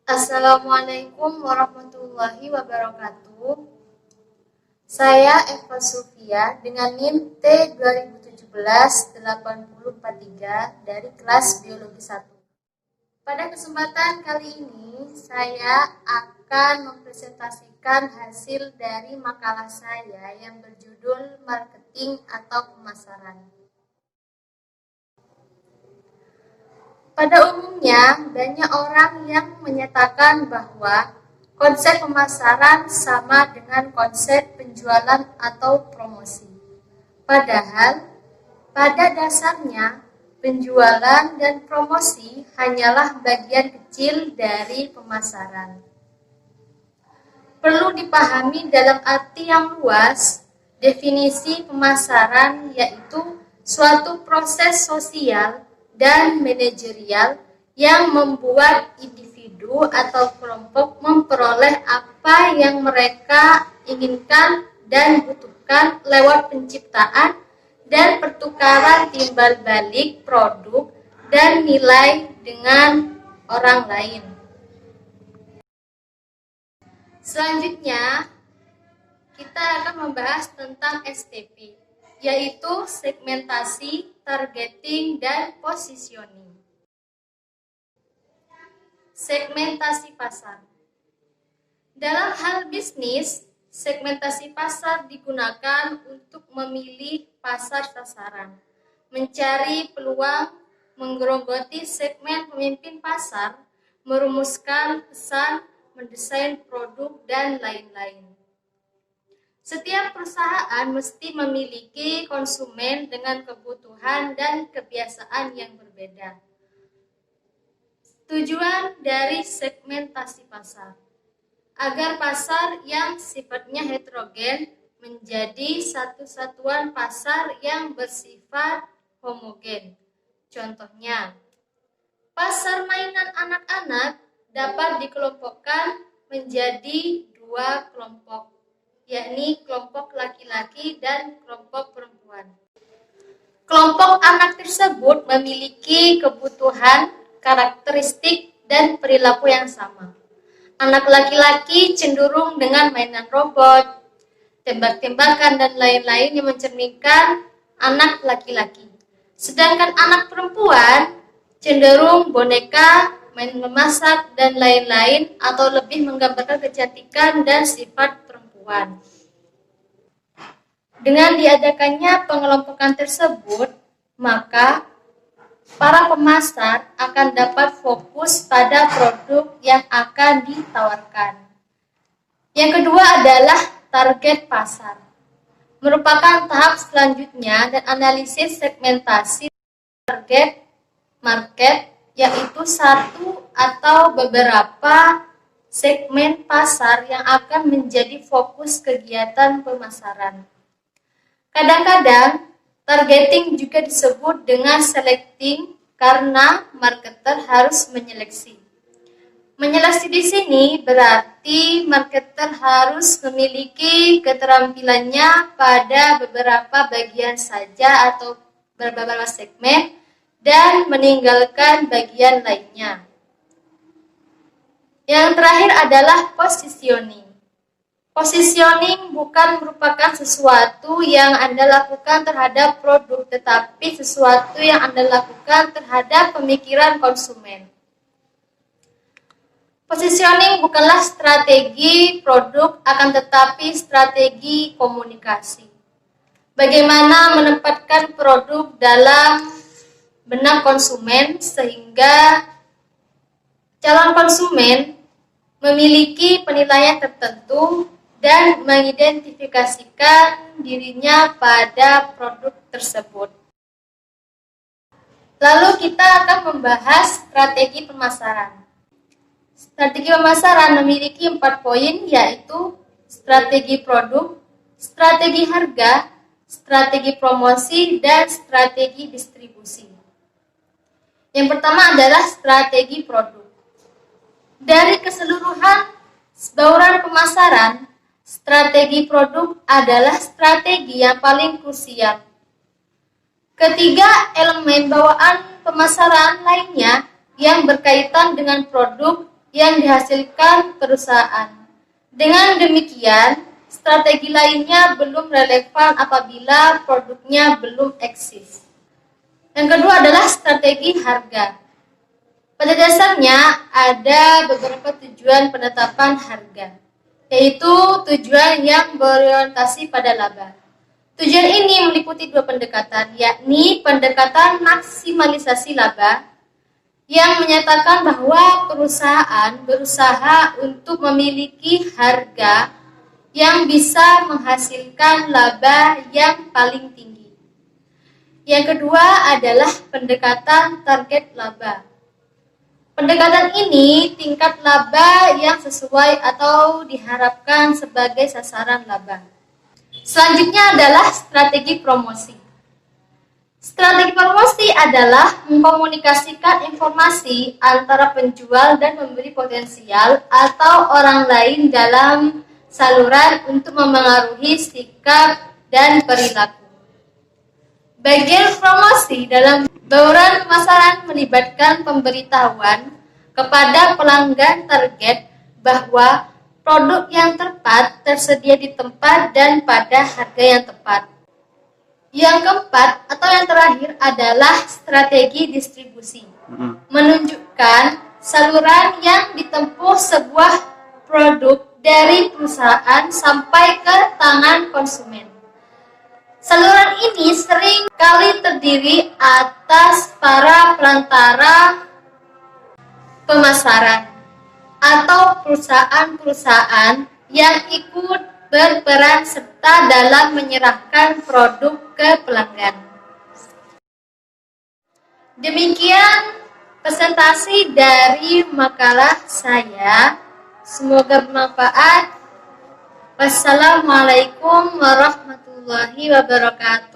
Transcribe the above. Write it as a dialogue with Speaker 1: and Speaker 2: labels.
Speaker 1: Assalamualaikum warahmatullahi wabarakatuh. Saya Eva Sofia dengan NIM T2017-8043 dari kelas Biologi 1. Pada kesempatan kali ini, saya akan mempresentasikan hasil dari makalah saya yang berjudul Marketing atau Pemasaran. Pada umumnya, banyak orang yang menyatakan bahwa konsep pemasaran sama dengan konsep penjualan atau promosi. Padahal, pada dasarnya, penjualan dan promosi hanyalah bagian kecil dari pemasaran. Perlu dipahami dalam arti yang luas, definisi pemasaran yaitu suatu proses sosial dan manajerial yang membuat individu atau kelompok memperoleh apa yang mereka inginkan dan butuhkan lewat penciptaan dan pertukaran timbal balik produk dan nilai dengan orang lain. Selanjutnya, kita akan membahas tentang STP, yaitu segmentasi, targeting, dan positioning. Segmentasi pasar. Dalam hal bisnis, segmentasi pasar digunakan untuk memilih pasar sasaran, mencari peluang, menggerogoti segmen pemimpin pasar, merumuskan pesan, mendesain produk, dan lain-lain. Setiap perusahaan mesti memiliki konsumen dengan kebutuhan dan kebiasaan yang berbeda. Tujuan dari segmentasi pasar agar pasar yang sifatnya heterogen menjadi satu satuan pasar yang bersifat homogen. Contohnya, pasar mainan anak-anak dapat dikelompokkan menjadi dua kelompok, yakni kelompok laki-laki dan kelompok perempuan. Kelompok anak tersebut memiliki kebutuhan, karakteristik, dan perilaku yang sama. Anak laki-laki cenderung dengan mainan robot, tembak-tembakan, dan lain-lain yang mencerminkan anak laki-laki. Sedangkan anak perempuan cenderung boneka, main memasak, dan lain-lain atau lebih menggambarkan kecantikan dan sifat perempuan. Dengan diadakannya pengelompokan tersebut, maka para pemasar akan dapat fokus pada produk yang akan ditawarkan. Yang kedua adalah target pasar. Merupakan tahap selanjutnya dan analisis segmentasi target market, yaitu satu atau beberapa segmen pasar yang akan menjadi fokus kegiatan pemasaran. Kadang-kadang, targeting juga disebut dengan selecting karena marketer harus menyeleksi. Menyeleksi di sini berarti marketer harus memiliki keterampilannya pada beberapa bagian saja atau beberapa segmen dan meninggalkan bagian lainnya. Yang terakhir adalah positioning. Positioning bukan merupakan sesuatu yang Anda lakukan terhadap produk, tetapi sesuatu yang Anda lakukan terhadap pemikiran konsumen. Positioning bukanlah strategi produk, akan tetapi strategi komunikasi. Bagaimana menempatkan produk dalam benak konsumen sehingga calon konsumen memiliki penilaian tertentu dan mengidentifikasikan dirinya pada produk tersebut. Lalu kita akan membahas strategi pemasaran. Strategi pemasaran memiliki 4 poin, yaitu strategi produk, strategi harga, strategi promosi, dan strategi distribusi. Yang pertama adalah strategi produk. Dari keseluruhan bauran pemasaran, strategi produk adalah strategi yang paling krusial. Ketiga elemen bawaan pemasaran lainnya yang berkaitan dengan produk yang dihasilkan perusahaan. Dengan demikian, strategi lainnya belum relevan apabila produknya belum eksis. Yang kedua adalah strategi harga. Pada dasarnya ada beberapa tujuan penetapan harga, yaitu tujuan yang berorientasi pada laba. Tujuan ini meliputi dua pendekatan, yakni pendekatan maksimalisasi laba, yang menyatakan bahwa perusahaan berusaha untuk memiliki harga yang bisa menghasilkan laba yang paling tinggi. Yang kedua adalah pendekatan target laba. Pendekatan ini tingkat laba yang sesuai atau diharapkan sebagai sasaran laba. Selanjutnya adalah strategi promosi. Strategi promosi adalah mengkomunikasikan informasi antara penjual dan pembeli potensial atau orang lain dalam saluran untuk memengaruhi sikap dan perilaku. Bagian promosi dalam bauran pemasaran melibatkan pemberitahuan kepada pelanggan target bahwa produk yang tepat tersedia di tempat dan pada harga yang tepat. Yang keempat atau yang terakhir adalah strategi distribusi. Menunjukkan saluran yang ditempuh sebuah produk dari perusahaan sampai ke tangan konsumen. Saluran ini sering kali terdiri atas para perantara pemasaran atau perusahaan-perusahaan yang ikut berperan serta dalam menyerahkan produk ke pelanggan. Demikian presentasi dari makalah saya. Semoga bermanfaat. Wassalamualaikum warahmatullahi wabarakatuh.